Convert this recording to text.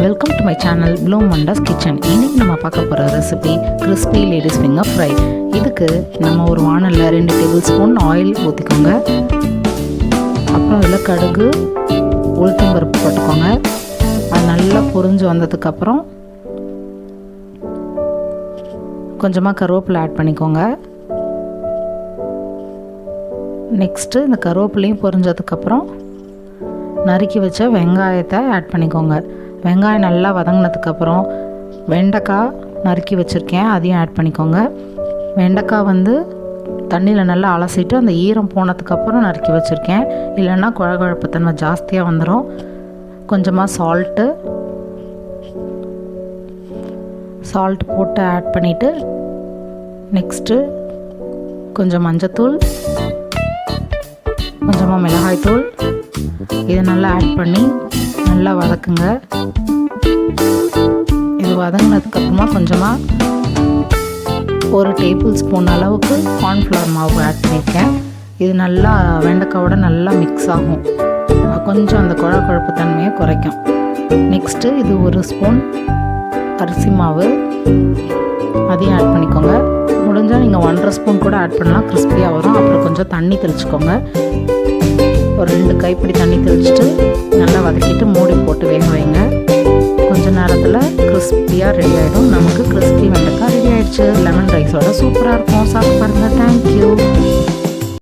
Welcome to my channel Bloom wonders kitchen. இன்றைக்கி நம்ம பார்க்க போகிற recipe crispy ladies finger fry. இதுக்கு நம்ம ஒரு வானலில் 2 டேபிள் ஸ்பூன் ஆயில் ஊற்றிக்கோங்க. அப்புறம் அதில் கடுகு உளுத்தம்பருப்பு போட்டுக்கோங்க. அது நல்லா பொரிஞ்சு வந்ததுக்கப்புறம் கொஞ்சமாக கருவேப்பிலை ஆட் பண்ணிக்கோங்க. நெக்ஸ்ட்டு இந்த கருவேப்பிலையும் பொரிஞ்சதுக்கப்புறம் நறுக்கி வச்ச வெங்காயத்தை ஆட் பண்ணிக்கோங்க. வெங்காயம் நல்லா வதங்கினதுக்கப்புறம் வெண்டைக்காய் நறுக்கி வச்சுருக்கேன், அதையும் ஆட் பண்ணிக்கோங்க. வெண்டைக்காய் தண்ணியில் நல்லா அலசிட்டு அந்த ஈரம் போனதுக்கப்புறம் நறுக்கி வச்சுருக்கேன், இல்லைன்னா குழகுழப்புத்தன்மை ஜாஸ்தியாக வந்துடும். கொஞ்சமாக சால்ட் போட்டு ஆட் பண்ணிவிட்டு நெக்ஸ்ட்டு கொஞ்சம் மஞ்சத்தூள், கொஞ்சமாக மிளகாய்த்தூள் இதை நல்லா ஆட் பண்ணி நல்லா வதக்குங்க. இது வதங்கினதுக்கப்புறமா கொஞ்சமாக 1 டேபிள் ஸ்பூன் அளவுக்கு கார்ன்ஃப்ளவர் மாவு ஆட் பண்ணியிருக்கேன். இது நல்லா வெண்டைக்காயோட நல்லா மிக்ஸ் ஆகும், கொஞ்சம் அந்த குழப்பு தன்மையை குறைக்கும். நெக்ஸ்ட்டு இது 1 ஸ்பூன் அரிசி மாவு, அதையும் ஆட் பண்ணிக்கோங்க. முடிஞ்சால் நீங்கள் 1.5 ஸ்பூன் கூட ஆட் பண்ணலாம், கிறிஸ்பியாக வரும். அப்புறம் கொஞ்சம் தண்ணி தெளிச்சுக்கோங்க. ஒரு 2 கைப்பிடி தண்ணி தெளிச்சுட்டு நல்லா வதக்கிட்டு மூடி போட்டு வேக வைங்க. கொஞ்ச நேரத்தில் கிறிஸ்பியாக ரெடி ஆகிடும். நமக்கு கிறிஸ்பி வெண்டைக்காய் ரெடி ஆகிடுச்சு. லெமன் ரைஸோட சூப்பராக இருக்கும். சாப்பிட்டு பாருங்கள். தேங்க்யூ.